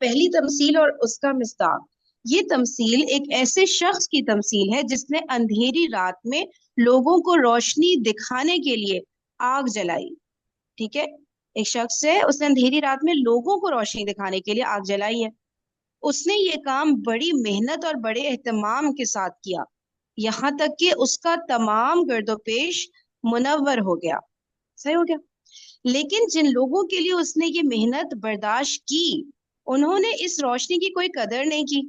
پہلی تمثیل اور اس کا مصداق، یہ تمثیل ایک ایسے شخص کی تمثیل ہے جس نے اندھیری رات میں لوگوں کو روشنی دکھانے کے لیے آگ جلائی. ٹھیک ہے، ایک شخص ہے، اس نے اندھیری رات میں لوگوں کو روشنی دکھانے کے لیے آگ جلائی ہے. اس نے یہ کام بڑی محنت اور بڑے اہتمام کے ساتھ کیا، یہاں تک کہ اس کا تمام گرد و پیش منور ہو گیا. صحیح ہو گیا. لیکن جن لوگوں کے لیے اس نے یہ محنت برداشت کی، انہوں نے اس روشنی کی کوئی قدر نہیں کی.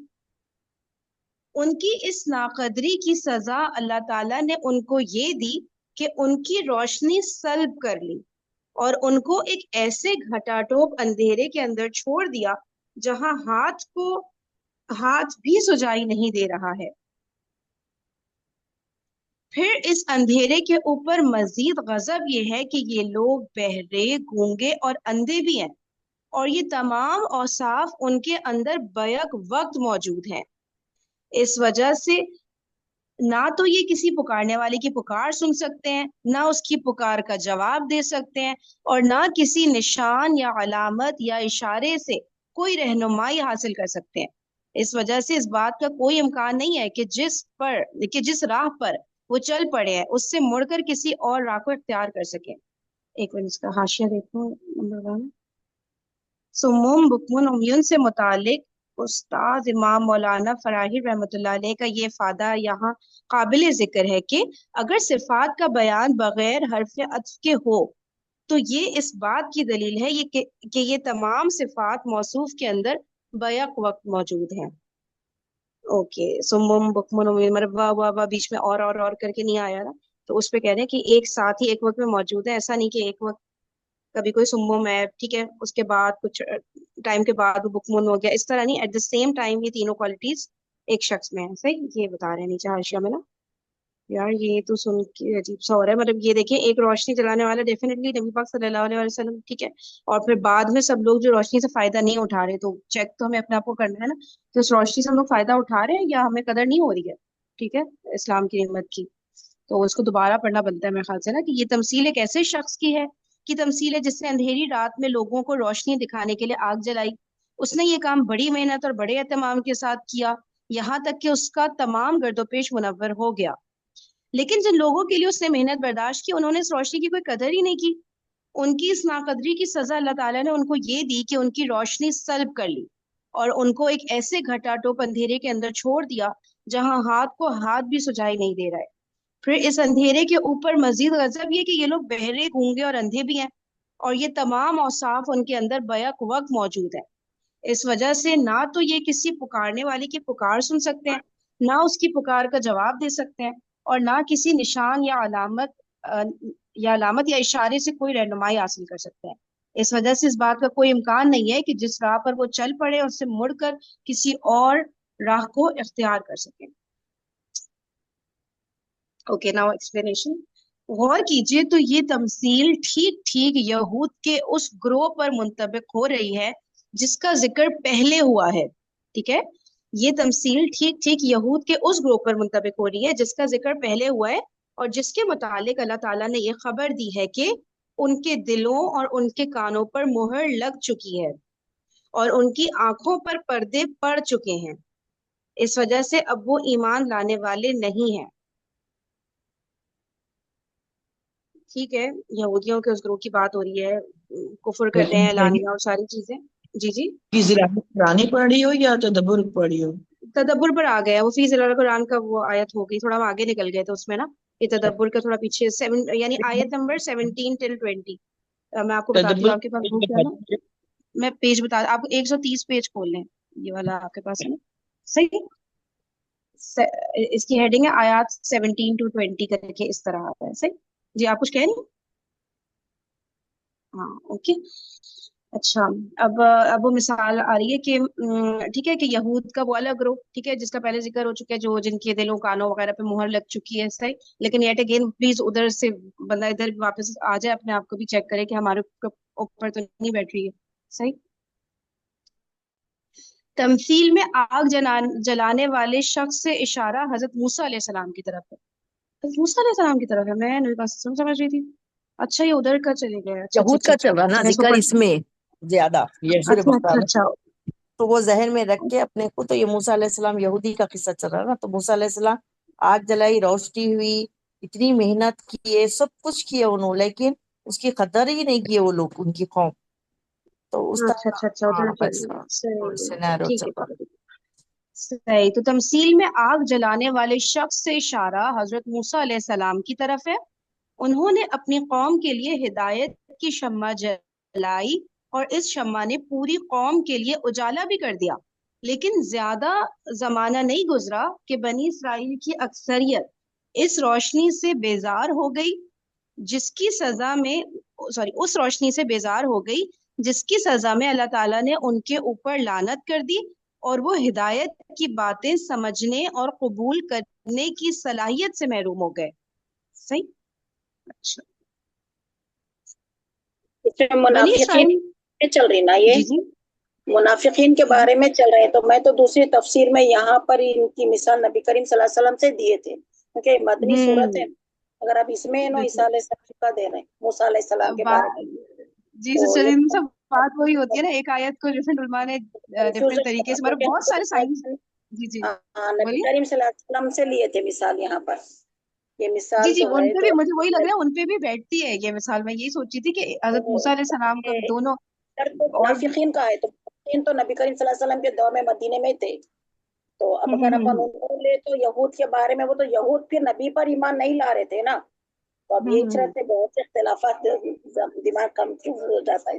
ان کی اس ناقدری کی سزا اللہ تعالیٰ نے ان کو یہ دی کہ ان کی روشنی سلب کر لی اور ان کو ایک ایسے گھٹا ٹوپ اندھیرے کے اندر چھوڑ دیا جہاں ہاتھ بھی سجائی نہیں دے رہا ہے. پھر اس اندھیرے کے اوپر مزید غضب یہ ہے کہ یہ لوگ بہرے، گونگے اور اندھے بھی ہیں، اور یہ تمام اوصاف ان کے اندر بیک وقت موجود ہیں. اس وجہ سے نہ تو یہ کسی پکارنے والے کی پکار سن سکتے ہیں، نہ اس کی پکار کا جواب دے سکتے ہیں، اور نہ کسی نشان یا علامت یا اشارے سے کوئی رہنمائی حاصل کر سکتے ہیں. اس وجہ سے اس بات کا کوئی امکان نہیں ہے کہ جس راہ پر وہ چل پڑے ہیں اس سے مڑ کر کسی اور راہ کو اختیار کر سکیں. ایک منٹ اس کا حاشیہ دیکھو نمبر 1. سموم بکمن امیون سے متعلق استاد امام مولانا فراہی رحمۃ اللہ علیہ کا یہ افادہ یہاں قابل ذکر ہے کہ اگر صفات کا بیان بغیر حرف عطف کے ہو تو یہ اس بات کی دلیل ہے کہ یہ تمام صفات موصوف کے اندر بیک وقت موجود ہیں. اوکے، سمم بکمن مطلب واہ بیچ میں اور کر کے نہیں آیا نا، تو اس پہ کہہ رہے ہیں کہ ایک ساتھ ہی ایک وقت میں موجود ہے. ایسا نہیں کہ ایک وقت کبھی کوئی سمم ہے، ٹھیک ہے، اس کے بعد کچھ ٹائم کے بعد وہ بکمن ہو گیا، اس طرح نہیں. ایٹ دا سیم ٹائم یہ تینوں کوالٹیز ایک شخص میں ہیں. صحیح، یہ بتا رہے ہیں نیچے حاشیہ میں نا. یار یہ تو سن کے عجیب سا ہو رہا ہے. مطلب یہ دیکھیں، ایک روشنی جلانے والا ڈیفینیٹلی نبی پاک صلی اللہ علیہ وسلم، ٹھیک ہے، اور پھر بعد میں سب لوگ جو روشنی سے فائدہ نہیں اٹھا رہے، تو چیک تو ہمیں اپنے آپ کو کرنا ہے نا کہ اس روشنی سے ہم لوگ فائدہ اٹھا رہے ہیں یا ہمیں قدر نہیں ہو رہی ہے. ٹھیک ہے، اسلام کی نعمت کی. تو اس کو دوبارہ پڑھنا بنتا ہے میرے خیال سے نا، کہ یہ تمثیل ایک ایسے شخص کی تمثیل ہے جس نے اندھیری رات میں لوگوں کو روشنی دکھانے کے لیے آگ جلائی. اس نے یہ کام بڑی محنت اور بڑے اہتمام کے ساتھ کیا، یہاں تک کہ اس کا تمام گرد و پیش منور ہو گیا. لیکن جن لوگوں کے لیے اس نے محنت برداشت کی، انہوں نے اس روشنی کی کوئی قدر ہی نہیں کی. ان کی اس ناقدری کی سزا اللہ تعالیٰ نے ان کو یہ دی کہ ان کی روشنی سلب کر لی اور ان کو ایک ایسے گھٹا ٹوپ اندھیرے کے اندر چھوڑ دیا جہاں ہاتھ بھی سجائی نہیں دے رہا ہے. پھر اس اندھیرے کے اوپر مزید غضب یہ کہ یہ لوگ بہرے، گونگے اور اندھے بھی ہیں، اور یہ تمام اوصاف ان کے اندر بیک وقت موجود ہیں. اس وجہ سے نہ تو یہ کسی پکارنے والے کی پکار سن سکتے ہیں، نہ اس کی پکار کا جواب دے سکتے ہیں، اور نہ کسی نشان یا علامت یا اشارے سے کوئی رہنمائی حاصل کر سکتے ہیں. اس وجہ سے اس بات کا کوئی امکان نہیں ہے کہ جس راہ پر وہ چل پڑے اس سے مڑ کر کسی اور راہ کو اختیار کر سکیں. Okay, now explanation. غور کیجئے تو یہ تمثیل ٹھیک یہود کے اس گروہ پر منطبق ہو رہی ہے جس کا ذکر پہلے ہوا ہے. ٹھیک ہے، یہ تمثیل ٹھیک یہود کے اس گروہ پر منطبق ہو رہی ہے جس کا ذکر پہلے ہوا ہے، اور جس کے متعلق اللہ تعالیٰ نے یہ خبر دی ہے کہ ان کے دلوں اور ان کے کانوں پر مہر لگ چکی ہے اور ان کی آنکھوں پر پردے پڑ چکے ہیں، اس وجہ سے اب وہ ایمان لانے والے نہیں ہیں. ٹھیک ہے، یہودیوں کے اس گروہ کی بات ہو رہی ہے، کفر کرتے ہیں، اعلانیہ اور ساری چیزیں. جی فی ظلال قرآن پڑھی ہو یا تدبر پڑھی ہو؟ تدبر پر آ گیا وہ، فی ظلال قرآن کا وہ آیت ہو گئی، تھوڑا ہم آگے نکل گئے تھے اس میں نا. یہ تدبر کا تھوڑا پیچھے یعنی آیت نمبر 17 till 20. میں آپ کو بتاتی ہوں، آپ کے پاس بک ہے نا، میں پیج بتا آپ کو. 130 پیج کھول لیں، یہ والا آپ کے پاس ہے نا. صحیح، اس کی ہیڈنگ ہے آیات 17 to 20 کر کے اس طرح آتا ہے. صحیح جی، آپ کچھ کہہ رہی ہیں؟ ہاں، اوکے. اچھا، اب وہ مثال آ رہی ہے کہ ٹھیک ہے، کہ یہود کا وہ الگ گروہ، ٹھیک ہے، جس کا پہلے ذکر ہو چکا ہے، جو جن کے دلوں کانوں وغیرہ پہ مہر لگ چکی ہے. صحیح، لیکن یٹ اگین پلیز ادھر سے بندہ ادھر واپس آ جائے، اپنے آپ کو بھی چیک کرے کہ ہمارے اوپر تو نہیں بیٹھ رہی ہے. صحیح. تمثیل میں آگ جلانے والے شخص سے اشارہ حضرت موسیٰ علیہ السلام کی طرف ہے. حضرت موسیٰ علیہ السلام کی طرف ہے، میں نبی پاک صلی اللہ علیہ وسلم سمجھ رہی تھی. اچھا، یہ ادھر کا چلے گئے. اچھا یہود کا چل رہا نا اچھا، ذکر اس میں زیادہ، یہ سورہ بقرہ میں. اچھا تو وہ ذہن میں رکھ کے اپنے کو، تو یہ موسیٰ علیہ السلام یہودی کا قصہ چل رہا ہے نا، تو موسیٰ علیہ السلام آگ جلائی، روشنی ہوئی، اتنی محنت کیے، سب کچھ کیے انہوں، لیکن اس کی قدر ہی نہیں کیے وہ لوگ، ان کی قوم. تو اس طرح اچھا کا اچھا اچھا، ہاں ادھر بس چلیے، سینیرو ٹھیک چل ہے رہا. ٹھیک ہے. صحیح. تو تمثیل میں آگ جلانے والے شخص سے اشارہ حضرت موسیٰ علیہ السلام کی طرف ہے. انہوں نے اپنی قوم کے لیے ہدایت کی شمع جلائی اور اس شمع نے پوری قوم کے لیے اجالا بھی کر دیا. لیکن زیادہ زمانہ نہیں گزرا کہ بنی اسرائیل کی اکثریت اس روشنی سے بیزار ہو گئی جس کی سزا میں اس روشنی سے بیزار ہو گئی جس کی سزا میں اللہ تعالیٰ نے ان کے اوپر لعنت کر دی، اور وہ ہدایت کی باتیں سمجھنے اور قبول کرنے کی صلاحیت سے محروم ہو گئے. صحیح. اچھا. اس میں بنی منافقین اسرائیل. میں چل رہی نا یہ جی جی منافقین کے جی. بارے میں چل رہے ہیں، تو میں تو دوسری تفسیر میں یہاں پر ان کی مثال نبی کریم صلی اللہ علیہ وسلم سے دیے تھے، کیونکہ مدنی صورت ہے. اگر آپ اس میں عیسیٰ بالکل. علیہ السلام کا دے رہے ہیں، موسیٰ علیہ السلام کے بارے میں، جی تو سر، یہ سب بات وہی ہوتی ہے نا، ایک آیت کو ڈفرینٹ علماء نے ڈفرینٹ کنفیوژن طریقے سے، ہوگا، مطلب کیونکہ بہت سارے سائنس. جی جی نبی بولیے. کریم صلی اللہ علیہ وسلم سے لیے تھے مثال یہاں پر، یہ جی مثال جی، جو ان ہے پہ بھی تو مجھے وہی لگ رہا ہے، ان پہ بھی بیٹھتی ہے یہ مثال. میں یہی سوچی تھی کہ حضرت موسیٰ علیہ السلام کا دونوں. تو اور منافقین کا ہے، تو منافقین تو نبی کریم صلی اللہ علیہ وسلم کے دور میں مدینے میں تھے. تو اب اگر اپن ان کو لے تو یہود کے بارے میں، وہ تو یہود پھر نبی پر ایمان نہیں لا رہے تھے نا، تو اب یہ رہتے بہت سے اختلافات، دماغ کنفیوز ہو جاتا ہے.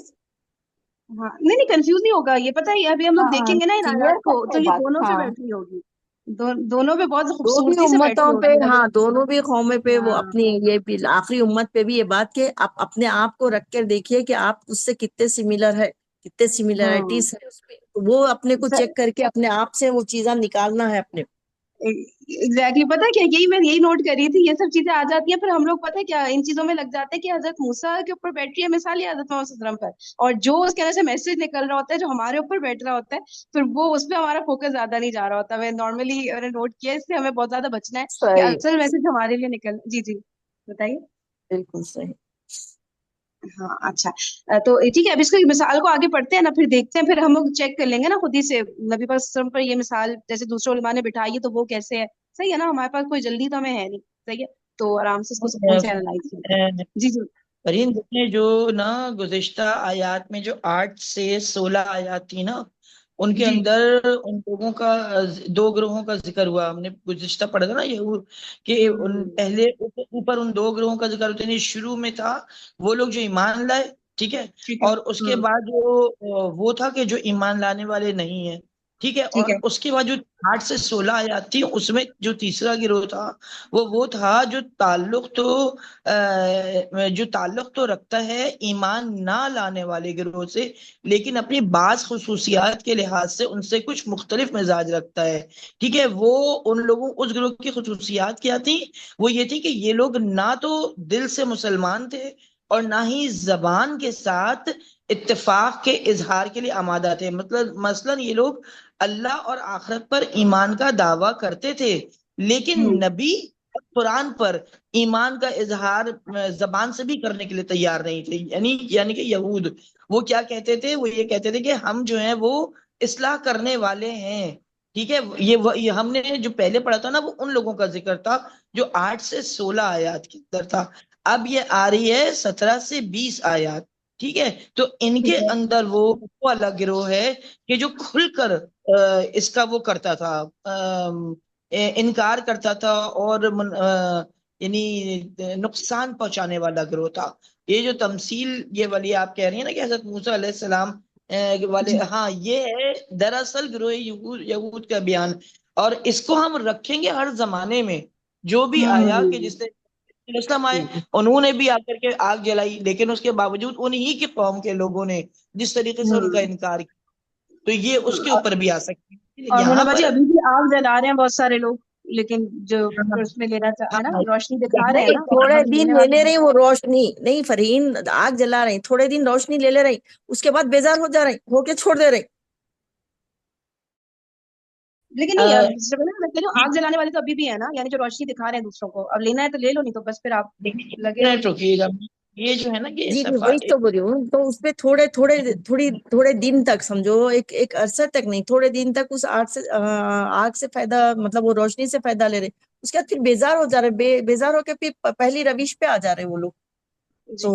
ہاں نہیں نہیں، کنفیوز نہیں ہوگا یہ، پتہ ہے ابھی ہم لوگ دیکھیں ہاں گے نا ان کلیئر آیات کو، کرتے تو ہیں یہ بات. دونوں پہ ہاں بیٹھ رہی ہوگی. دونوں پہ بہت دو بھی خوبصورتی سے بیٹھ امتوں رہی پہ، ہوگی. ہاں دونوں بھی قومیں پہ، وہ ہاں اپنی یہ بھی آخری امت پہ بھی یہ بات کہ آپ اپنے آپ کو رکھ کر دیکھیے کہ آپ اس سے کتنے سملر ہے، کتنے ہاں. سملرٹیز ہے اس میں. وہ اپنے کو چیک کر کے اپنے آپ سے وہ چیزاں نکالنا ہے اپنے. ایگزیکٹلی. پتا ہے کیا، میں یہی نوٹ کر رہی تھی، یہ سب چیزیں آ جاتی ہیں، پھر ہم لوگ پتہ ہے کیا ان چیزوں میں لگ جاتے ہیں کہ حضرت موسیٰ کے اوپر بیٹھ رہی ہے مثال، یا حضرت محمد صلی اللہ علیہ وسلم پر، اور جو اس کے اندر سے میسج نکل رہا ہوتا ہے جو ہمارے اوپر بیٹھ رہا ہوتا ہے، پھر وہ اس پہ ہمارا فوکس زیادہ نہیں جا رہا ہوتا. میں نارملی نوٹ کیا، اس سے ہمیں بہت زیادہ بچنا ہے کہ صحیح، اصل میسج ہمارے لیے نکل. جی جی بتائیے. بالکل صحیح. ہاں اچھا. تو ٹھیک ہے، اب اس کو مثال کو آگے پڑھتے ہیں نا، پھر دیکھتے ہیں، پھر ہم لوگ چیک کر لیں گے نا خود ہی سے نبی پاک صلی اللہ علیہ وسلم پر یہ مثال جیسے دوسرے علماء نے بٹھائی ہے تو وہ کیسے ہے. صحیح ہے نا، ہمارے پاس کوئی جلدی تو ہمیں ہے نہیں. صحیح ہے، تو آرام سے اس کو سکون سے اینالائز کرتے ہیں. جی جی فرین دیکھیں، جو نا گزشتہ آیات میں جو 8 سے 16 آیات تھی نا، ان کے جی اندر ان لوگوں کا 2 گروہوں کا ذکر ہوا. ہم نے گزشتہ پڑھا تھا نا یہ کہ ان پہلے اوپر ان 2 گروہوں کا ذکر ہوتا ہے. شروع میں تھا وہ لوگ جو ایمان لائے، ٹھیک ہے، ٹھیک ہے. اور اس کے بعد وہ تھا کہ جو ایمان لانے والے نہیں ہیں، ٹھیک ہے. اور ٹھیک ہے. اس کے بعد جو 8 سے 16 آیات تھی، اس میں جو تیسرا گروہ تھا وہ تھا جو تعلق تو رکھتا ہے ایمان نہ لانے والے گروہ سے، لیکن اپنی بعض خصوصیات کے لحاظ سے ان سے کچھ مختلف مزاج رکھتا ہے. ٹھیک ہے. وہ ان لوگوں، اس گروہ کی خصوصیات کیا تھی؟ وہ یہ تھی کہ یہ لوگ نہ تو دل سے مسلمان تھے اور نہ ہی زبان کے ساتھ اتفاق کے اظہار کے لیے آمادہ تھے. مثلا یہ لوگ اللہ اور آخرت پر ایمان کا دعویٰ کرتے تھے، لیکن نبی اور قرآن پر ایمان کا اظہار زبان سے بھی کرنے کے لیے تیار نہیں تھے. یعنی کہ یہود وہ کیا کہتے تھے؟ وہ یہ کہتے تھے کہ ہم جو ہیں وہ اصلاح کرنے والے ہیں. ٹھیک ہے. یہ ہم نے جو پہلے پڑھا تھا نا، وہ ان لوگوں کا ذکر تھا جو 8 سے 16 آیات کے اندر تھا. اب یہ آ رہی ہے 17 سے 20 آیات. ٹھیک ہے. تو ان کے اندر وہ الگ گروہ ہے کہ جو کھل کر اس کا وہ کرتا تھا، انکار کرتا تھا، اور یعنی نقصان پہنچانے والا گروہ تھا. یہ جو تمثیل یہ والی آپ کہہ رہی ہیں نا کہ حضرت موسیٰ علیہ السلام والے، ہاں یہ ہے دراصل گروہ یہود کا بیان. اور اس کو ہم رکھیں گے ہر زمانے میں. جو بھی آیا کہ جس نے اسلام آئے، انہوں نے بھی آ کر کے آگ جلائی، لیکن اس کے باوجود انہی کی قوم کے لوگوں نے جس طریقے سے ان کا انکار کیا، تو یہ اس کے اوپر بھی آ سکتی ہے. اور یہاں مولانا پر جی ابھی بھی آگ جلا رہے ہیں بہت سارے لوگ، لیکن جو اس میں لینا ہے نا، روشنی دکھا رہے ہیں نہیں نا تھوڑے آگ دن لینے لے والے. لے رہی وہ روشنی، نہیں فرین آگ جلا رہی، تھوڑے دن روشنی لے لے رہی، اس کے بعد بیزار ہو جا رہی، ہو کے چھوڑ دے رہی. لیکن نہیں میں کہہ رہی ہوں، آگ جلانے والے تو ابھی بھی ہے نا، یعنی جو روشنی دکھا رہے ہیں دوسروں کو. اب لینا ہے تو لے لو، نہیں تو بس پھر آپ لگے رہو. رکیے گا. یہ جو ہے نا یہ جی صفا وہی تو بول رہی ہوں، تو اس پہ تھوڑے دن تک سمجھو، ایک عرصہ تک نہیں، تھوڑے دن تک اس آگ سے فائدہ، مطلب وہ روشنی سے فائدہ لے رہے، اس کے بعد پھر بیزار ہو جا رہے، بیزار ہو کے پھر پہلی روش پہ آ جا رہے وہ لوگ. جی تو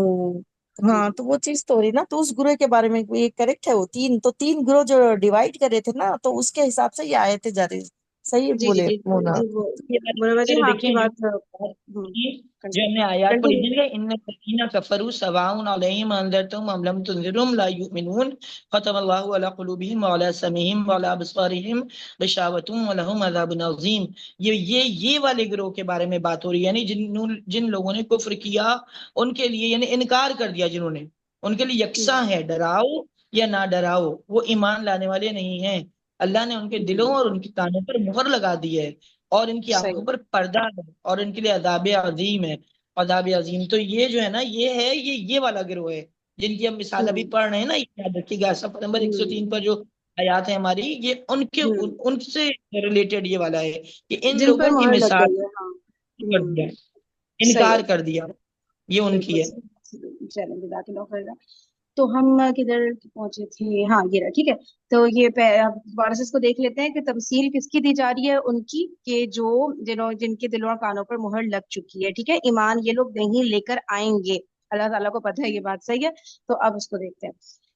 ہاں، تو وہ چیز تو ہو رہی نا. تو اس گروہ کے بارے میں یہ کریکٹ ہے، وہ تین گروہ جو ڈیوائڈ کرے تھے نا، تو اس کے حساب سے یہ آیتیں جا رہی. صحیح جی جی بولے بالکل مونا. جی. وہ یہ مولانا جی پھر ہاں آپ دیکھیں کی جو بات جو ہم نے آیات پڑھی کنٹینیو. تھی، ان الذین کفروا سواء علیہم انذرتہم ام لم تنذرہم لا یؤمنون ختم اللہ علی قلوبہم وعلی سمعہم وعلی ابصارہم غشاوۃ ولہم عذاب عظیم. یہ والے گروہ کے بارے میں بات ہو رہی ہے، یعنی جن لوگوں نے کفر کیا ان کے لیے، یعنی انکار کر دیا جنہوں نے، ان کے لیے یکساں ہے ڈراؤ یا نہ ڈراؤ، وہ ایمان لانے والے نہیں ہیں. اللہ نے ان کے دلوں اور ان کی کانوں پر مہر لگا دی ہے، اور ان کی صحیح. آنکھوں پر پردہ ہے، اور ان کے لیے عذاب عظیم ہے. عذاب عظیم. تو یہ جو ہے نا، یہ والا گروہ ہے جن کی ہم مثال ابھی پڑھ رہے ہیں نا. یاد رکھیے گا صفحہ نمبر 103 پر جو آیات ہے ہماری، یہ ان سے ریلیٹڈ یہ والا ہے کہ ان جن پر لوگوں کی مہر لگ مثال گئی ہے. ہاں کر دیا، صحیح انکار ہے. کر دیا، یہ ان بالکل کی ہے. صحیح. چلیں جزاک اللہ خیر. تو ہم کدھر پہنچے تھے؟ ہاں یہ رہا. ٹھیک ہے. تو یہ وارث کو دیکھ لیتے ہیں کہ تمثیل کس کی دی جا رہی ہے، ان کی، کہ جن کے دلوں اور کانوں پر مہر لگ چکی ہے. ٹھیک ہے. ایمان یہ لوگ نہیں لے کر آئیں گے، اللہ تعالیٰ کو پتہ ہے یہ بات صحیح ہے. تو اب اس کو دیکھتے ہیں.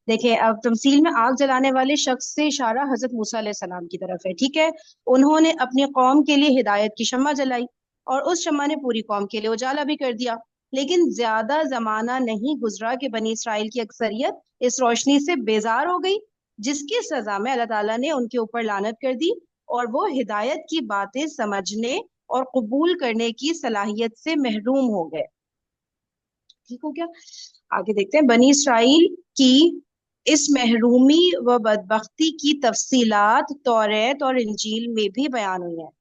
دیکھیں اب تمثیل میں آگ جلانے والے شخص سے اشارہ حضرت موسیٰ علیہ السلام کی طرف ہے. ٹھیک ہے. انہوں نے اپنی قوم کے لیے ہدایت کی شمع جلائی، اور اس شمع نے پوری قوم کے لیے اجالا بھی کر دیا. لیکن زیادہ زمانہ نہیں گزرا کہ بنی اسرائیل کی اکثریت اس روشنی سے بیزار ہو گئی، جس کی سزا میں اللہ تعالیٰ نے ان کے اوپر لعنت کر دی، اور وہ ہدایت کی باتیں سمجھنے اور قبول کرنے کی صلاحیت سے محروم ہو گئے. ٹھیک ہو گیا. آگے دیکھتے ہیں. بنی اسرائیل کی اس محرومی و بدبختی کی تفصیلات توریت اور انجیل میں بھی بیان ہوئی ہیں.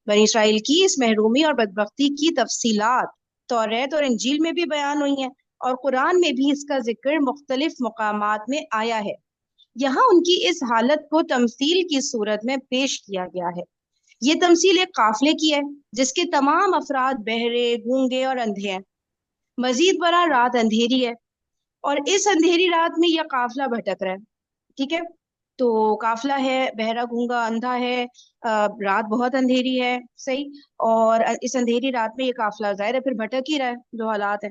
بنی اسرائیل کی اس محرومی اور بدبختی کی تفصیلات توریت اور انجیل میں بھی بیان ہوئی ہیں، اور قرآن میں بھی اس کا ذکر مختلف مقامات میں آیا ہے. یہاں ان کی اس حالت کو تمثیل کی صورت میں پیش کیا گیا ہے. یہ تمثیل ایک قافلے کی ہے جس کے تمام افراد بہرے، گونگے اور اندھے ہیں. مزید برآں رات اندھیری ہے، اور اس اندھیری رات میں یہ قافلہ بھٹک رہا ہے. ٹھیک ہے. تو قافلہ ہے، بہرا، گونگا، اندھا ہے، رات بہت اندھیری ہے. صحیح. اور اس اندھیری رات میں یہ قافلہ ظاہر ہے پھر بھٹک ہی رہا ہے، جو حالات ہیں.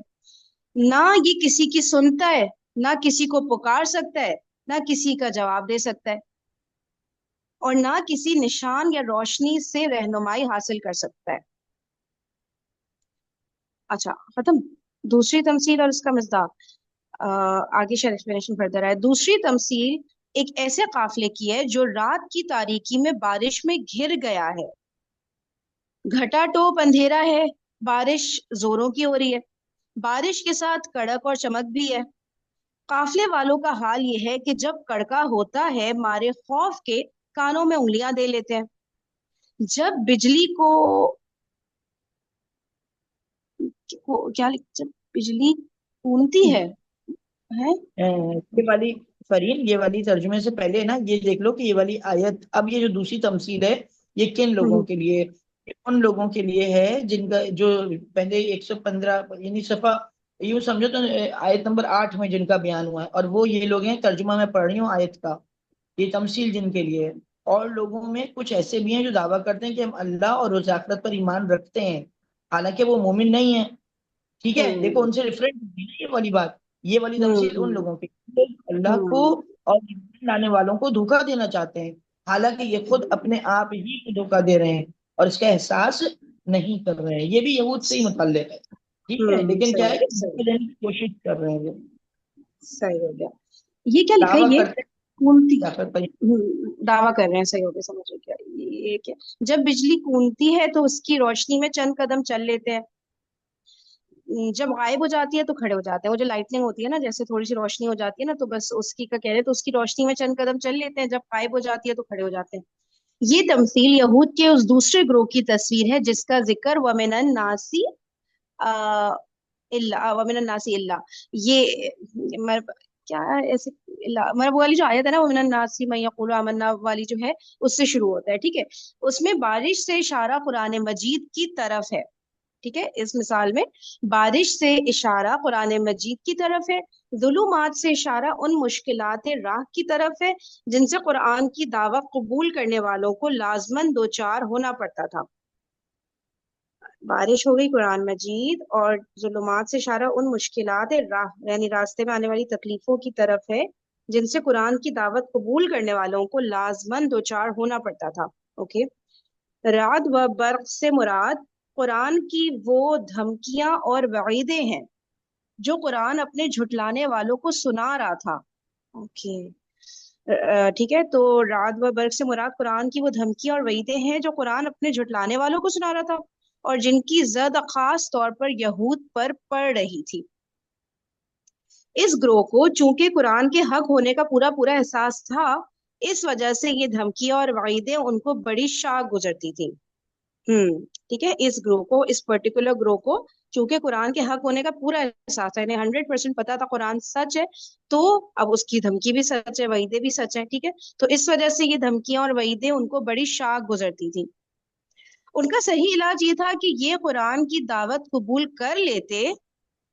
نہ یہ کسی کی سنتا ہے، نہ کسی کو پکار سکتا ہے، نہ کسی کا جواب دے سکتا ہے، اور نہ کسی نشان یا روشنی سے رہنمائی حاصل کر سکتا ہے. اچھا ختم. دوسری تمثیل اور اس کا مصداق آگے شاید ایکسپلینیشن فردر ہے. دوسری تمثیل ایک ایسے قافلے کی ہے جو رات کی تاریکی میں بارش میں گھر گیا ہے. گھٹا ٹوپ اندھیرا ہے، بارش زوروں کی ہو رہی ہے، بارش کے ساتھ کڑک اور چمک بھی ہے. قافلے والوں کا حال یہ ہے کہ جب کڑکا ہوتا ہے مارے خوف کے کانوں میں انگلیاں دے لیتے ہیں. جب بجلی جب بجلی اونتی ہے. یہ والی فرین، یہ والی ترجمے سے پہلے نا یہ دیکھ لو کہ یہ والی آیت، اب یہ جو دوسری تمثیل ہے یہ کن لوگوں کے لیے؟ ان لوگوں کے لیے ہے جن کا جو پہلے 115 یعنی صفحہ یوں سمجھو تو آیت نمبر 8 میں جن کا بیان ہوا ہے، اور وہ یہ لوگ ہیں، ترجمہ میں پڑھ رہی ہوں آیت کا، یہ تمثیل جن کے لیے ہے. اور لوگوں میں کچھ ایسے بھی ہیں جو دعویٰ کرتے ہیں کہ ہم اللہ اور روز آخرت پر ایمان رکھتے ہیں، حالانکہ وہ مومن نہیں ہیں. ٹھیک ہے. دیکھو ان سے ریفرنس ہوتی ہے یہ والی بات. یہ والی تمثیل ان لوگوں کی اللہ کو اور ایمان لانے والوں کو دھوکہ دینا چاہتے ہیں، حالانکہ یہ خود اپنے آپ ہی کو دھوکہ دے رہے ہیں اور اس کا احساس نہیں کر رہے ہیں. یہ بھی یہود سے ہی متعلق ہے. ٹھیک ہے. لیکن کیا ہے کہ دھوکہ دینے کی کوشش کر رہے ہیں. صحیح ہو گیا. یہ کیا لکھا ہے؟ دعویٰ یہ کرتے کونتی ہیں، دعویٰ کر رہے ہیں. صحیح ہو گیا، سمجھ گیا. یہ کیا؟ جب بجلی کونتی ہے تو اس کی روشنی میں چند قدم چل لیتے ہیں، جب غائب ہو جاتی ہے تو کھڑے ہو جاتے ہیں. وہ جو لائٹنگ ہوتی ہے نا، جیسے تھوڑی سی روشنی ہو جاتی ہے نا تو بس اس کی کا کہہ رہے تو اس کی روشنی میں چند قدم چل لیتے ہیں، جب غائب ہو جاتی ہے تو کھڑے ہو جاتے ہیں. یہ تمثیل یہود کے اس دوسرے گروہ کی تصویر ہے جس کا ذکر ومن الناسی ومن الناسی اللہ، یہ کیا ایسے وہ والی جو آیت ہے نا، ومن الناسی من یقول آمنا والی جو ہے اس سے شروع ہوتا ہے. ٹھیک ہے. اس میں بارش سے اشارہ قرآن مجید کی طرف ہے. ٹھیک ہے، اس مثال میں بارش سے اشارہ قرآن مجید کی طرف ہے، ظلمات سے اشارہ ان مشکلات راہ کی طرف ہے جن سے قرآن کی دعوت قبول کرنے والوں کو لازماً دوچار ہونا پڑتا تھا۔ بارش ہو گئی قرآن مجید، اور ظلمات سے اشارہ ان مشکلات راہ یعنی راستے میں آنے والی تکلیفوں کی طرف ہے جن سے قرآن کی دعوت قبول کرنے والوں کو لازماً دوچار ہونا پڑتا تھا۔ اوکے، رعد و برق سے مراد قرآن کی وہ دھمکیاں اور وعیدیں ہیں جو قرآن اپنے جھٹلانے والوں کو سنا رہا تھا۔ اوکے، ٹھیک ہے، تو رعد و برق سے مراد قرآن کی وہ دھمکیاں اور وعیدیں ہیں جو قرآن اپنے جھٹلانے والوں کو سنا رہا تھا اور جن کی زد خاص طور پر یہود پر پڑ رہی تھی۔ اس گروہ کو چونکہ قرآن کے حق ہونے کا پورا احساس تھا، اس وجہ سے یہ دھمکیاں اور وعیدیں ان کو بڑی شاق گزرتی تھی۔ ٹھیک ہے، اس گروہ کو، اس پرٹیکولر گروہ کو چونکہ قرآن کے حق ہونے کا پورا احساس ہے، یعنی 100% پتا تھا قرآن سچ ہے، تو اب اس کی دھمکی بھی سچ ہے، وعیدیں بھی سچ ہے، ٹھیک ہے، تو اس وجہ سے یہ دھمکیاں اور وعیدیں ان کو بڑی شاق گزرتی تھی۔ ان کا صحیح علاج یہ تھا کہ یہ قرآن کی دعوت قبول کر لیتے،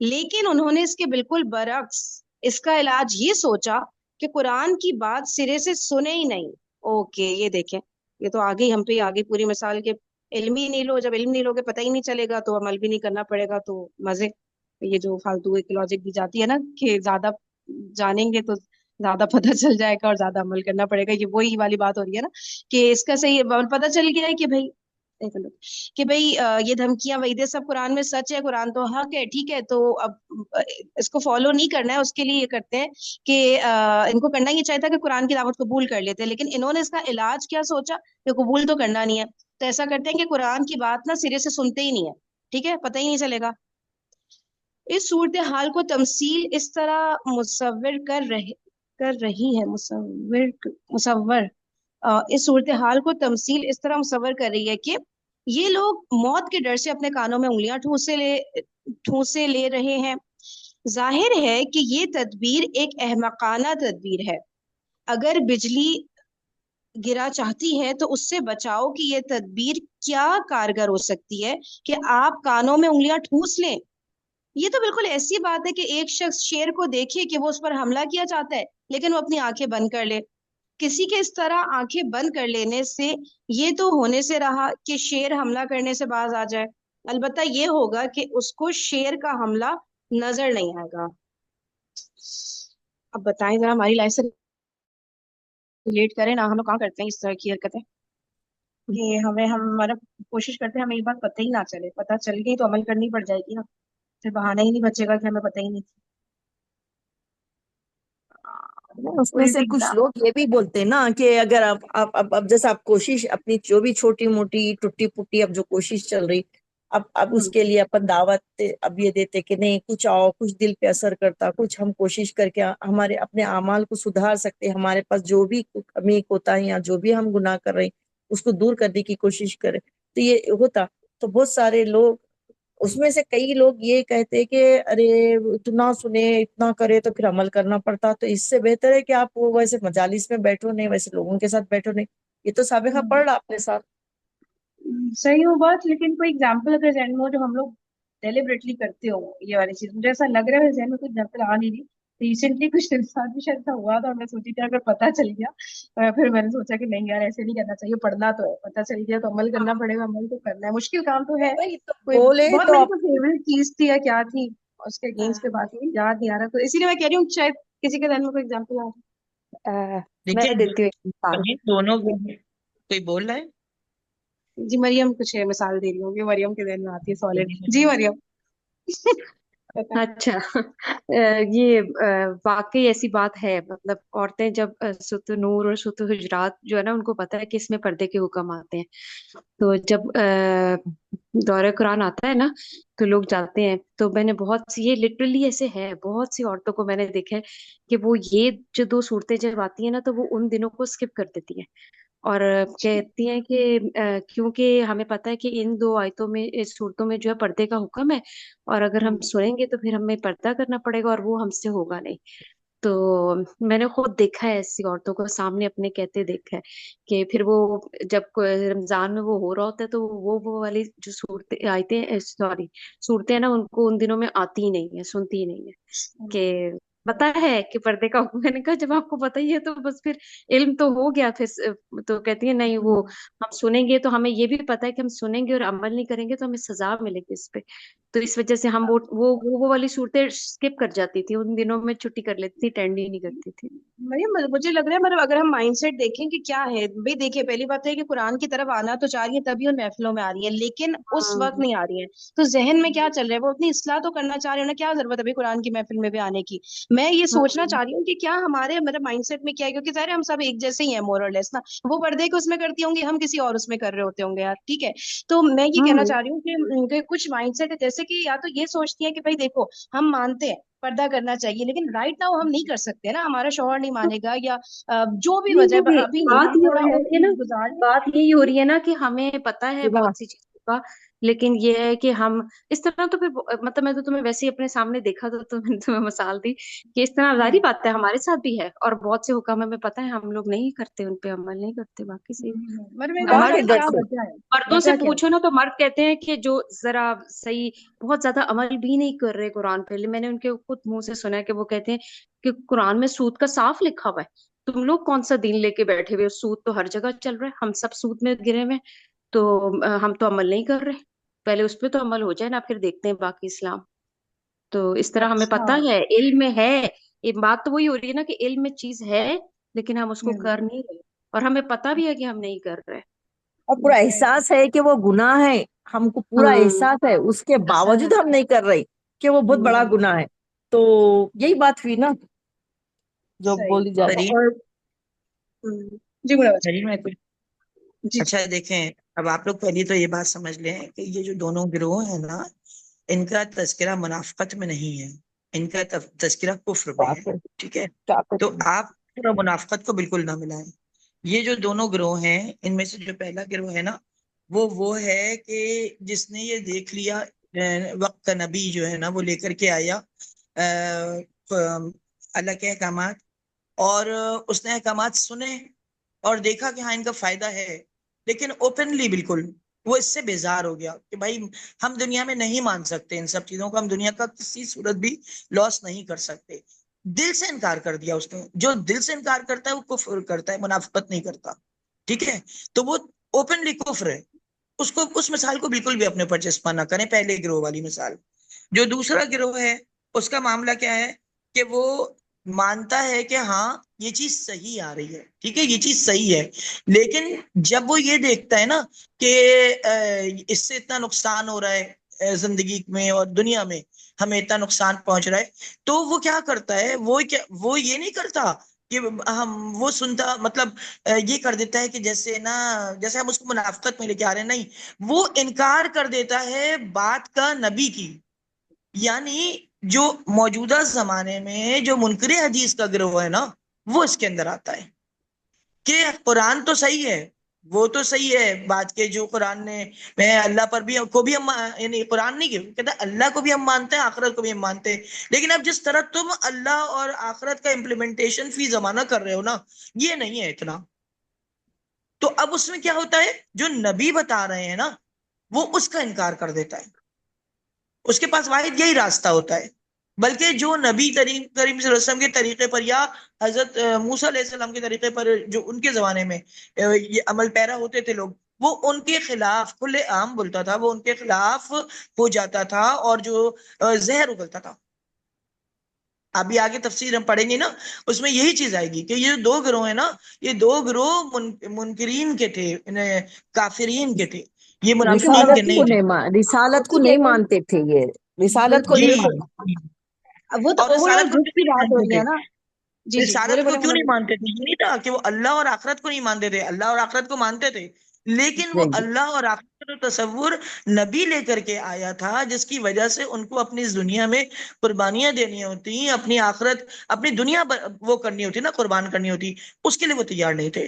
لیکن انہوں نے اس کے بالکل برعکس اس کا علاج یہ سوچا کہ قرآن کی بات سرے سے سنے ہی نہیں۔ اوکے، یہ دیکھیں، یہ تو آگے ہم پہ آگے پوری مثال کے علم ہی نہیں لو، جب علم نہیں لوگے پتہ ہی نہیں چلے گا تو عمل بھی نہیں کرنا پڑے گا، تو مزے۔ یہ جو فالتو ایک لاجک دی جاتی ہے نا کہ زیادہ جانیں گے تو زیادہ پتہ چل جائے گا اور زیادہ عمل کرنا پڑے گا، یہ وہی والی بات ہو رہی ہے نا کہ اس کا صحیح پتہ چل گیا ہے کہ بھائی ایک منٹ، کہ بھائی یہ دھمکیاں وعیدیں سب قرآن میں سچ ہے، قرآن تو حق ہے، ٹھیک ہے، تو اب اس کو فالو نہیں کرنا ہے، اس کے لیے یہ کرتے ہیں کہ ان کو کرنا یہ چاہتا کہ قرآن کی دعوت قبول کر لیتے، لیکن انہوں نے اس کا علاج کیا سوچا کہ قبول تو کرنا نہیں ہے، تو ایسا کرتے ہیں کہ قرآن کی بات نا سرے سے سنتے ہی نہیں ہے، ٹھیک ہے، پتہ ہی نہیں چلے گا۔ اس صورتحال کو تمثیل اس طرح مصور کر رہی ہے، مصور اس صورتحال کو تمثیل اس طرح مصور کر رہی ہے کہ یہ لوگ موت کے ڈر سے اپنے کانوں میں انگلیاں ٹھونسے لے رہے ہیں۔ ظاہر ہے کہ یہ تدبیر ایک احمقانہ تدبیر ہے۔ اگر بجلی گرا چاہتی ہے تو اس سے بچاؤ کہ یہ تدبیر کیا کارگر ہو سکتی ہے کہ آپ کانوں میں انگلیاں ٹھونس لیں۔ یہ تو بالکل ایسی بات ہے کہ ایک شخص شیر کو دیکھے کہ وہ اس پر حملہ کیا چاہتا ہے لیکن وہ اپنی آنکھیں بند کر لے۔ کسی کے اس طرح آنکھیں بند کر لینے سے یہ تو ہونے سے رہا کہ شیر حملہ کرنے سے باز آ جائے، البتہ یہ ہوگا کہ اس کو شیر کا حملہ نظر نہیں آئے گا۔ اب بتائیں ذرا، ہماری لائف سے ریلیٹ کریں نا، ہم لوگ کہاں کرتے ہیں اس طرح کی حرکتیں کہ ہمارا کوشش کرتے ہیں ہمیں یہ بات پتہ ہی نہ چلے، پتہ چل گئی تو عمل کرنی پڑ جائے گی نا، پھر بہانہ ہی نہیں بچے گا کہ ہمیں پتہ ہی نہیں تھی۔ اس میں کوئی سے بھی کچھ لوگ یہ بھی بولتے ہیں نا کہ اگر اب جیسے آپ کوشش اپنی جو بھی چھوٹی موٹی ٹوٹی پھوٹی اب جو کوشش چل رہی، اب اس کے لیے اپن دعوت اب یہ دیتے کہ نہیں کچھ آؤ، کچھ دل پہ اثر کرتا، کچھ ہم کوشش کر کے ہمارے اپنے اعمال کو سدھار سکتے، ہمارے پاس جو بھی کمی کوتاہیاں جو بھی ہم گناہ کر رہے اس کو دور کرنے کی کوشش کریں، تو یہ ہوتا تو بہت سارے لوگ اس میں سے کئی لوگ یہ کہتے کہ ارے اتنا سنے اتنا کرے تو پھر عمل کرنا پڑتا، تو اس سے بہتر ہے کہ آپ وہ ویسے مجالس میں بیٹھو نہیں، ویسے لوگوں کے ساتھ بیٹھو نہیں۔ یہ تو سابقہ پڑھ رہا اپنے ساتھ۔ صحیح ہو بات، لیکن کوئی اگزامپل اگر ذہن میں ہو جو ہم لوگ ڈیلیبریٹلی کرتے ہو یہ والی چیز، مجھے ایسا لگ رہا ہے میرے ذہن میں کوئی اگزامپل آ نہیں رہی۔ ریسنٹلی کچھ دن ساتھ بھی شاید ایسا ہوا تھا اور میں سوچی تھی اگر پتہ چل گیا پھر میں نے سوچا کہ نہیں یار ایسے نہیں کرنا چاہیے، پڑھنا تو ہے، پتہ چل گیا تو عمل کرنا پڑے گا، عمل تو کرنا ہے، مشکل کام تو ہے۔ وہی تو کوئی بولے بہت تو میری آپ کوئی فیوریٹ چیز تھی یا کیا تھی اس کے اگینسٹ پہ بات ہوئی، یاد نہیں آ رہا، تو اسی لیے میں کہہ رہی ہوں شاید کسی کے ذہن میں کوئی اگزامپل آ میں دیکھیے دیتی ہوں ایک مثال۔ دونوں کوئی بول رہا ہے؟ جی مریم کچھ مثال دے رہی ہوں گی، مریم کے ذہن میں آتی ہے سالڈ۔ جی مریم بتائیں۔ اچھا یہ واقعی ایسی بات ہے، مطلب عورتیں جب سورۃ نور اور سورۃ حجرات جو ہے نا ان کو پتہ ہے کہ اس میں پردے کے حکم آتے ہیں، تو جب دورہ قرآن آتا ہے نا تو لوگ جاتے ہیں، تو میں نے بہت سی، یہ لٹرلی ایسے ہے، بہت سی عورتوں کو میں نے دیکھا ہے کہ وہ یہ جو دو صورتیں جب آتی ہیں نا تو وہ ان دنوں کو اسکپ کر دیتی ہیں اور کہتی ہیں کہ کیونکہ ہمیں پتہ ہے کہ ان دو آیتوں میں، اس صورتوں میں جو ہے پردے کا حکم ہے، اور اگر ہم سنیں گے تو پھر ہمیں پردہ کرنا پڑے گا اور وہ ہم سے ہوگا نہیں۔ تو میں نے خود دیکھا ہے ایسی عورتوں کو سامنے اپنے کہتے دیکھا ہے کہ پھر وہ جب رمضان میں وہ ہو رہا ہوتا ہے تو وہ والی جو صورتیں آیتیں سوری صورتیں ہیں نا ان کو ان دنوں میں آتی ہی نہیں ہے، سنتی ہی نہیں ہے کہ پتا ہے کہ پردے کا حکم. میں نے کہا جب آپ کو پتا ہی ہے تو بس پھر علم تو ہو گیا. پھر تو کہتی ہے نہیں، وہ ہم سنیں گے تو ہمیں یہ بھی پتا ہے کہ ہم سنیں گے اور عمل نہیں کریں گے تو ہمیں سزا ملے گی اس پہ. تو اس وجہ سے ہم وہ والی صورتیں اسکپ کر جاتی تھی، ان دنوں میں چھٹی کر لیتی تھی، اٹینڈ ہی نہیں کرتی تھی. مریم مجھے لگ رہا ہے مطلب اگر ہم مائنڈ سیٹ دیکھیں کہ کیا ہے بھائی، دیکھیے پہلی بات ہے کہ قرآن کی طرف آنا تو چاہ رہی ہے تبھی ان محفلوں میں آ رہی ہے، لیکن اس وقت نہیں آ رہی ہے تو ذہن میں کیا چل رہا ہے، وہ اپنی اصلاح تو کرنا چاہ رہے ہیں نا. کیا ضرورت ہے بھائی قرآن کی محفل میں بھی آنے کی؟ میں یہ سوچنا چاہ رہی ہوں کہ کیا ہمارے مطلب مائنڈ سیٹ میں کیا ہے، کیونکہ ظاہر ہے ہم سب ایک جیسے ہی ہیں مور اور لیس نا. وہ پردے کے اس میں کرتی ہوں گی، ہم کسی اور اس میں کر رہے ہوتے ہوں گے یار، ٹھیک ہے. تو میں یہ کہنا چاہ رہی ہوں کہ کچھ مائنڈ سیٹ ہے جیسے کہ یا تو یہ سوچتی ہیں کہ بھائی دیکھو ہم مانتے ہیں پردہ کرنا چاہیے، لیکن رائٹ ناؤ ہم نہیں کر سکتے نا، ہمارا شوہر نہیں مانے گا یا جو بھی نہیں وجہ ہے نہیں، ابھی نہیں، بات ہم یہ تھوڑا ہو اور رہی ہے نا، گزار لیں. بات یہی ہو رہی ہے نا کہ ہمیں پتا ہے خدا بہت سی چیزوں کا، لیکن یہ ہے کہ ہم اس طرح تو پھر مطلب میں تو تمہیں ویسے ہی اپنے سامنے دیکھا تو میں نے تمہیں مثال دی کہ اس طرح ظاہری بات ہے ہمارے ساتھ بھی ہے، اور بہت سے حکام ہمیں پتا ہے ہم لوگ نہیں کرتے، ان پہ عمل نہیں کرتے. باقی صحیح مطلب میں خدا کہنا چاہ کے رہی ہوں ڈر کیا سے وجہ ہے، مردوں سے وجہ کیا پوچھو نا تو مرد کہتے ہیں کہ جو ذرا صحیح بہت زیادہ عمل بھی نہیں کر رہے قرآن پہ. میں نے ان کے خود منہ سے سنا ہے کہ وہ کہتے ہیں کہ قرآن میں سود کا صاف لکھا ہوا ہے، تم لوگ کون سا دین لے کے بیٹھے ہوئے، سود تو ہر جگہ چل رہا ہے، ہم سب سود میں گرے ہوئے ہیں، تو ہم تو عمل نہیں کر رہے. پہلے اس پہ تو عمل ہو جائے نا، پھر دیکھتے ہیں باقی اسلام. تو اس ہے؟ طرح ہمیں اچھا. پتا ہے علم میں ہے. یہ بات تو وہی ہو رہی ہے نا کہ علم میں چیز ہے لیکن ہم اس کو کر نہیں رہے، اور ہمیں پتا بھی ہے کہ ہم نہیں کر رہے. اور پورا احساس ہے کہ وہ گناہ ہے، ہم کو پورا ہوں احساس ہے، اس کے باوجود ہم نہیں کر رہے کہ وہ بہت بڑا گناہ ہے. تو یہی بات ہوئی نا جو صحیح. بولی جاتی. کریم اور جی مراد کریم ہے کچھ. جی. اچھا دیکھیں، اب آپ لوگ پہلی تو یہ بات سمجھ لیں کہ یہ جو دونوں گروہ ہیں نا، ان کا تذکرہ منافقت میں نہیں ہے، ان کا تذکرہ کفر میں ہے. ٹھیک ہے، تو آپ پورا منافقت کو بالکل نہ ملائیں. یہ جو دونوں گروہ ہیں، ان میں سے جو پہلا گروہ ہے نا، وہ ہے کہ جس نے یہ دیکھ لیا وقت کا نبی جو ہے نا وہ لے کر کے آیا اللہ کے احکامات، اور اس نے احکامات سنے اور دیکھا کہ ہاں ان کا فائدہ ہے، لیکن اوپنلی بالکل وہ اس سے بیزار ہو گیا کہ بھائی ہم دنیا میں نہیں مان سکتے ان سب چیزوں کو، ہم دنیا کا کسی صورت بھی لاس نہیں کر سکتے. دل سے انکار کر دیا اس نے. جو دل سے انکار کرتا ہے وہ کفر کرتا ہے، منافقت نہیں کرتا. ٹھیک ہے، تو وہ اوپنلی کفر ہے. اس مثال کو بالکل بھی اپنے پر چسپاں نہ کریں، پہلے گروہ والی مثال. جو دوسرا گروہ ہے اس کا معاملہ کیا ہے کہ وہ مانتا ہے کہ ہاں یہ چیز صحیح آ رہی ہے، ٹھیک ہے، یہ چیز صحیح ہے، لیکن جب وہ یہ دیکھتا ہے نا کہ اس سے اتنا نقصان ہو رہا ہے زندگی میں اور دنیا میں، ہمیں اتنا نقصان پہنچ رہا ہے، تو وہ کیا کرتا ہے، وہ یہ نہیں کرتا کہ وہ سنتا، مطلب یہ کر دیتا ہے کہ جیسے ہم اس کو منافقت میں لے کے آ رہے ہیں. نہیں، وہ انکار کر دیتا ہے بات کا نبی کی. یعنی جو موجودہ زمانے میں جو منکر حدیث کا گروہ ہے نا، وہ اس کے اندر آتا ہے کہ قرآن تو صحیح ہے، وہ تو صحیح ہے بات کے جو قرآن نے میں اللہ پر بھی کو بھی ہم، یعنی قرآن نہیں کہتا اللہ کو بھی ہم مانتے ہیں، آخرت کو بھی ہم مانتے ہیں، لیکن اب جس طرح تم اللہ اور آخرت کا امپلیمنٹیشن فی زمانہ کر رہے ہو نا، یہ نہیں ہے اتنا. تو اب اس میں کیا ہوتا ہے، جو نبی بتا رہے ہیں نا وہ اس کا انکار کر دیتا ہے. اس کے پاس واحد یہی راستہ ہوتا ہے. بلکہ جو نبی کریم صلی اللہ علیہ وسلم کے طریقے پر یا حضرت موسیٰ علیہ السلام کے طریقے پر جو ان کے زمانے میں یہ عمل پیرا ہوتے تھے لوگ، وہ ان کے خلاف کھلے عام بولتا تھا، وہ ان کے خلاف ہو جاتا تھا اور جو زہر اگلتا تھا. ابھی آگے تفسیر ہم پڑھیں گے نا، اس میں یہی چیز آئے گی کہ یہ دو گروہ ہیں نا، یہ دو گروہ منکرین کے تھے، کافرین کے تھے، یہ منافقین کے نہیں تھے. رسالت کو ٹھیک ہے نہیں مانتے تھے، یہ رسالت کو جی، نہیں مانتے. وہ تو اور اوور آل رسالت کو گروپ کیوں کی نہیں بات ہو مانتے رہی تھے؟ ہے نا. جی جی بولے رسالت کو بولے کیوں نہیں مانتے تھے؟ یہ نہیں تھا کہ وہ اللہ اور آخرت کو نہیں مانتے تھے، اللہ اور آخرت کو مانتے تھے، لیکن وہ جی اللہ اور آخرت کا تصور نبی لے کر کے آیا تھا، جس کی وجہ سے ان کو اپنی اس دنیا میں قربانیاں دینی ہوتی، اپنی آخرت، اپنی دنیا وہ کرنی ہوتی نا، قربان کرنی ہوتی، اس کے لیے وہ تیار نہیں تھے.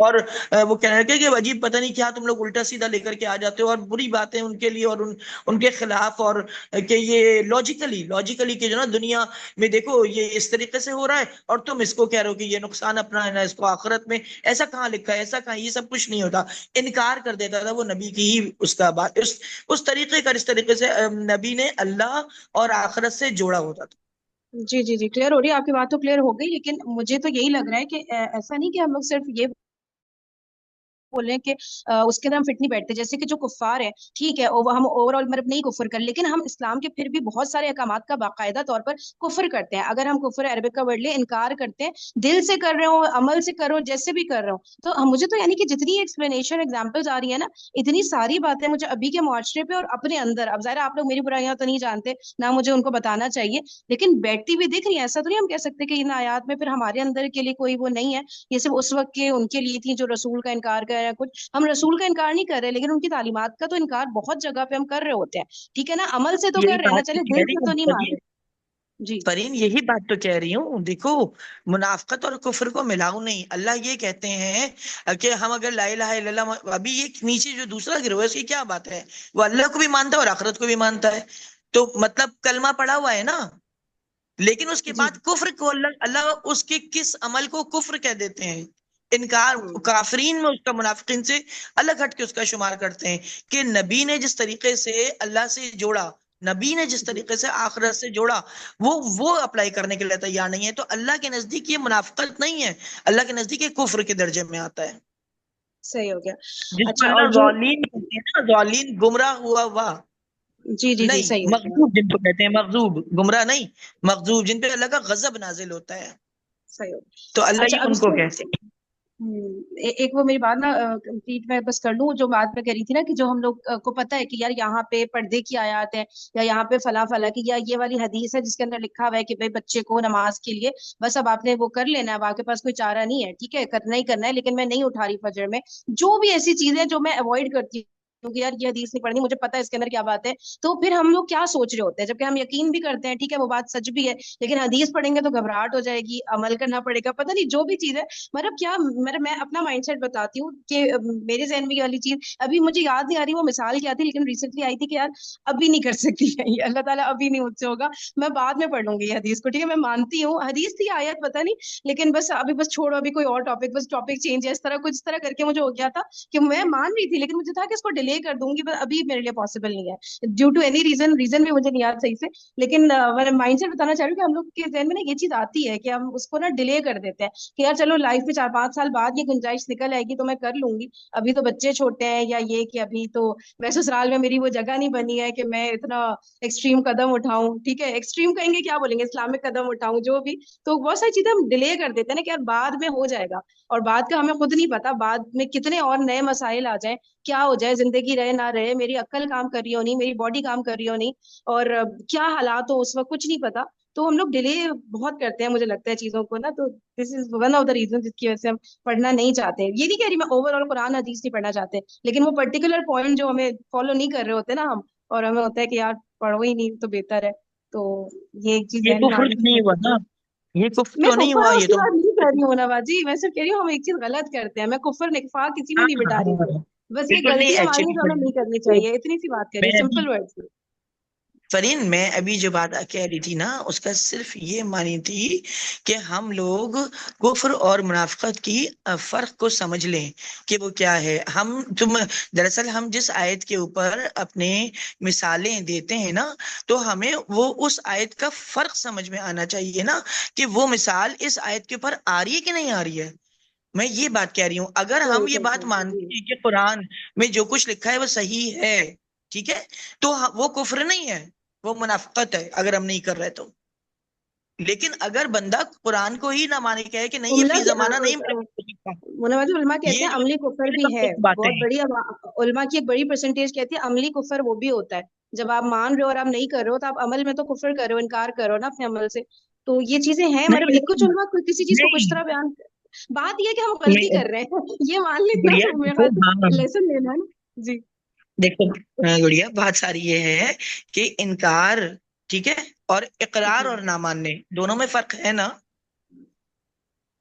اور وہ کہنے لگے کہ عجیب پتہ نہیں کیا تم لوگ الٹا سیدھا لے کر کے آ جاتے ہو اور بری باتیں ان کے لیے اور ان کے خلاف، اور کہ یہ لاجیکلی کہ جو نا دنیا میں دیکھو یہ اس طریقے سے ہو رہا ہے اور تم اس کو کہہ رہے ہو کہ یہ نقصان اپنا ہے نا اس کو آخرت میں، ایسا کہاں لکھا ہے، ایسا کہاں، یہ سب کچھ نہیں ہوتا. انکار کر دیتا تھا وہ نبی کی ہی اس کا بات اس طریقے کا، اس طریقے سے نبی نے اللہ اور آخرت سے جوڑا ہوتا تھا. جی جی جی کلیئر ہو رہی ہے آپ کی بات تو کلیئر ہو گئی، لیکن مجھے تو یہی لگ رہا ہے کہ ایسا نہیں کہ ہم لوگ صرف یہ بول رہے ہیں کہ اس کے اندر ہم فٹ نہیں بیٹھتے. جیسے کہ جو کفار ہیں ٹھیک ہے، وہ ہم اوور آل مطلب نہیں کفر کر، لیکن ہم اسلام کے پھر بھی بہت سارے احکامات کا باقاعدہ طور پر کفر کرتے ہیں. اگر ہم کفر عربک کا ورڈ لیں، انکار کرتے ہیں، دل سے کر رہے ہو، عمل سے کر رہے ہو، جیسے بھی کر رہے ہو. تو مجھے تو یعنی کہ جتنی ایکسپلینیشن ایگزامپلز آ رہی ہے نا، اتنی ساری باتیں مجھے ابھی کے معاشرے پہ اور اپنے اندر، اب ظاہر آپ لوگ میری برائیاں تو نہیں جانتے، نہ مجھے ان کو بتانا چاہیے، لیکن بیٹھتی ہوئی دکھ رہی ہے. ایسا تو نہیں ہم کہہ سکتے کہ ان آیات میں پھر ہمارے اندر کے لیے کوئی وہ نہیں ہے، یہ صرف اس وقت کے ان کے لیے تھی جو رسول کا انکار کر رہے ہیں. کچھ ہم رسول کا انکار نہیں کر رہے، لیکن ان کی تعلیمات کا تو انکار بہت جگہ پہ ہم کر رہے ہوتے ہیں. ٹھیک ہے نا، عمل سے تو یہی کر رہے ہیں نا، بات تو چلے کہہ دل رہی سے ہوں تو نہیں مان فرین، رہے. جی یہی بات تو کہہ رہی ہوں. دیکھو منافقت اور کفر کو ملاؤ نہیں. اللہ یہ کہتے ہیں کہ ہم اگر لا الہ الا اللہ، ابھی یہ نیچے جو دوسرا گروہ ہے اس کی کیا بات ہے، وہ اللہ کو بھی مانتا ہے اور آخرت کو بھی مانتا ہے، تو مطلب کلمہ پڑا ہوا ہے نا، لیکن اس کے جی بعد کفر کو اللہ اس کے کس عمل کو کفر کہہ دیتے ہیں، انکار. کافرین میں اس کا منافقین سے الگ ہٹ کے اس کا شمار کرتے ہیں کہ نبی نے جس طریقے سے اللہ سے جوڑا، نبی نے جس طریقے سے آخرت سے جوڑا، وہ اپلائی کرنے کے لیے تیار نہیں ہے. تو اللہ کے نزدیک یہ منافقت نہیں ہے، اللہ کے نزدیک یہ کفر کے درجے میں آتا ہے، صحیح ہو گیا. جس کو اچھا، اور اللہ جو ضالین کہتے ہیں نا، ضالین گمراہ ہوا جی جی جی نہیں، صحیح ہو گیا. مغضوب جن کو کہتے ہیں، مغضوب گمراہ نہیں، مغضوب جن پہ اللہ کا غضب نازل ہوتا ہے، صحیح ہو تو گیا. اللہ اچھا، ہی اب ان اس کو کو کہتے ہیں. ایک وہ میری بات نا کمپلیٹ میں بس کر لوں. جو بات میں کہہ رہی تھی نا کہ جو ہم لوگ کو پتا ہے کہ یار یہاں پہ پردے کی آیات ہے، یا یہاں پہ فلاں فلاں کی، یا یہ والی حدیث ہے جس کے اندر لکھا ہوا ہے کہ بھائی بچے کو نماز کے لیے بس اب آپ نے وہ کر لینا ہے، اب آپ کے پاس کوئی چارہ نہیں ہے، ٹھیک ہے کرنا ہی کرنا ہے، لیکن میں نہیں اٹھا رہی فجر میں. جو بھی ایسی چیزیں جو میں اوائڈ کرتی ہوں کہ یار یہ حدیث نہیں پڑھنی، مجھے پتا ہے اس کے اندر کیا بات ہے، تو پھر ہم لوگ کیا سوچ رہے ہوتے ہیں، جبکہ ہم یقین بھی کرتے ہیں ٹھیک ہے وہ بات سچ بھی ہے، لیکن حدیث پڑھیں گے تو گھبراہٹ ہو جائے گی، عمل کرنا پڑے گا، پتہ نہیں جو بھی چیز ہے. مطلب کیا مطلب میں اپنا مائنڈ سیٹ بتاتی ہوں کہ میرے ذہن میں یہ والی چیز ابھی مجھے یاد نہیں آ رہی وہ مثال کیا تھی، لیکن ریسنٹلی آئی تھی کہ یار ابھی نہیں کر سکتی ہے یہ، اللہ تعالیٰ ابھی نہیں مجھ سے ہوگا، میں بعد میں پڑھ لوں گی یہ حدیث کو، ٹھیک ہے میں مانتی ہوں حدیث تھی آیت پتہ نہیں، لیکن بس ابھی بس چھوڑو، ابھی کوئی اور ٹاپک، بس ٹاپک چینج ہے، اس طرح کچھ اس طرح کر کے مجھے ہو گیا تھا کہ میں مان رہی تھی، لیکن مجھے تھا کہ اس کو ڈیلے کر دوں گی، بس ابھی میرے لیے پاسبل نہیں ہے ڈیو ٹو اینی ریزن بھی مجھے نہیں یاد صحیح سے. لیکن میں مائنڈ سیٹ بتانا چاہ رہی ہوں کہ ہم لوگ کے ذہن میں نا یہ چیز آتی ہے کہ ہم اس کو نا ڈیلے کر دیتے ہیں کہ یار چلو لائف میں 4-5 سال بعد یہ گنجائش نکل آئے گی تو میں کر لوں گی، ابھی تو بچے چھوٹے ہیں، یا یہ کہ ابھی تو میں سسرال میں میری وہ جگہ نہیں بنی ہے کہ میں اتنا ایکسٹریم قدم اٹھاؤں، ٹھیک ہے ایکسٹریم کہیں گے کیا بولیں گے، اسلامک قدم اٹھاؤں جو بھی. تو بہت ساری چیزیں ہم ڈیلے کر دیتے ہیں نا کہ یار بعد میں ہو جائے گا، اور بعد کا ہمیں خود نہیں پتا بعد میں کتنے اور نئے مسائل آ جائیں، کیا ہو جائے، زندگی رہے نہ رہے، میری عقل کام کر رہی ہو نہیں، میری باڈی کام کر رہی ہو نہیں، اور کیا حالات ہو اس وقت کچھ نہیں پتا. تو ہم لوگ ڈیلے بہت کرتے ہیں مجھے لگتا ہے چیزوں کو نا، تو this is one of the reason جس کی وجہ سے ہم پڑھنا نہیں چاہتے. یہ نہیں کہہ رہی میں اوور آل قرآن حدیث نہیں پڑھنا چاہتے، لیکن وہ پرٹیکولر پوائنٹ جو ہمیں فالو نہیں کر رہے ہوتے نا ہم، اور ہمیں ہوتا ہے کہ یار پڑھو ہی نہیں تو بہتر ہے. تو یہ ایک چیز یہ ذہن میں کفر آنے تو کی نہیں ہوا ضرورت ہے. نا، یہ کفر میں تو نہیں کفر ہوا، اور اس یہ کی تو بات نہیں کر رہی ہوں نواز جی، میں صرف کہہ رہی ہوں ہم ایک چیز غلط کرتے ہیں، میں کفر نفاق کسی میں ہاں نہیں بٹا رہی ہاں تھی، بس یہ بالکل نہیں. غلطی ہماری ہے جو ہمیں ایکچولی نہیں کرنی چاہیے، اتنی سی بات کری، میں ابھی سمپل ورڈ میں. فرین میں ابھی جو بات کہہ رہی تھی نا اس کا صرف یہ معنی تھی کہ ہم لوگ کفر اور منافقت کی فرق کو سمجھ لیں کہ وہ کیا ہے. دراصل ہم جس آیت کے اوپر اپنے مثالیں دیتے ہیں نا، تو ہمیں وہ اس آیت کا فرق سمجھ میں آنا چاہیے نا کہ وہ مثال اس آیت کے اوپر آ رہی ہے کہ نہیں آ رہی ہے. میں یہ بات کہہ رہی ہوں، اگر ہم یہ بات مانتے جی ہیں کہ قرآن میں جو کچھ لکھا ہے وہ صحیح ہے، ٹھیک ہے، تو وہ کفر نہیں ہے، وہ منافقت ہے اگر ہم نہیں کر رہے تو. لیکن اگر بندہ قرآن کو ہی نہ مانے، کہے کہ نہیں یہ فی زمانہ نہیں میرے کو سکتا، منوج علماء کہتے یہ ہیں جو عملی کفر بھی ہے، مختلف باتیں بہت ہیں. بڑی علماء کی ایک بڑی پرسنٹیج کہتی ہے عملی کفر وہ بھی ہوتا ہے جب آپ مان رہے ہو اور آپ نہیں کر رہے ہو، تو آپ عمل میں تو کفر کر رہے ہو، انکار کر رہے ہو نا اپنے عمل سے. تو یہ چیزیں ہیں، مطلب نہیں کچھ علماء کسی چیز کو کچھ نہیں طرح بیان، بات یہ ہے کہ ہم غلطی نہیں کر رہے ہیں یہ مان لینا گڑیا تو میرے دیکھو، خیال ہاں سے لیسن لینا ہے نا. جی دیکھو گڑیا بات ساری یہ ہے کہ انکار ٹھیک ہے اور اقرار جی اور نہ ماننے دونوں میں فرق ہے نا.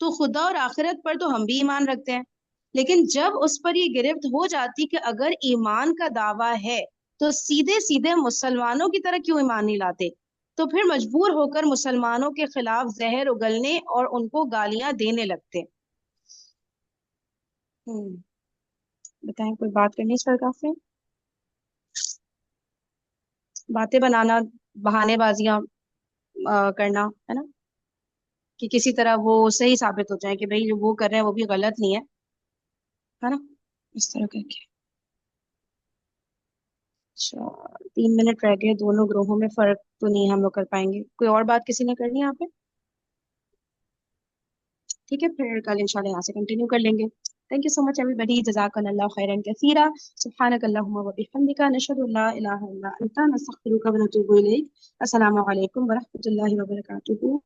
تو خدا اور آخرت پر تو ہم بھی ایمان رکھتے ہیں، لیکن جب اس پر یہ گرفت ہو جاتی کہ اگر ایمان کا دعویٰ ہے تو سیدھے سیدھے مسلمانوں کی طرح کیوں ایمان نہیں لاتے، تو پھر مجبور ہو کر مسلمانوں کے خلاف زہر اگلنے اور ان کو گالیاں دینے لگتے۔ بتائیں کوئی بات کرنی اس پر؟ کافی باتیں بنانا، بہانے بازیاں کرنا ہے نا، کہ کسی طرح وہ صحیح ثابت ہو جائے کہ بھئی جو وہ کر رہے ہیں وہ بھی غلط نہیں ہے نا، اس طرح کر کے۔ اچھا 3 منٹ رہ گئے، دونوں گروہوں میں فرق تو نہیں ہم لوگ کر پائیں گے، کوئی اور بات کسی نے کرنی ہے یہاں پہ؟ ٹھیک ہے پھر کل انشاءاللہ یہاں سے کنٹینیو کر لیں گے۔ Thank you so much everybody, جزاکم اللہ خیرا کثیرا، سبحانک اللہم و بحمدک، نشہد ان لا الہ الا انت، نستغفرک و نتوب الیک۔ السلام علیکم ورحمۃ اللہ وبرکاتہ۔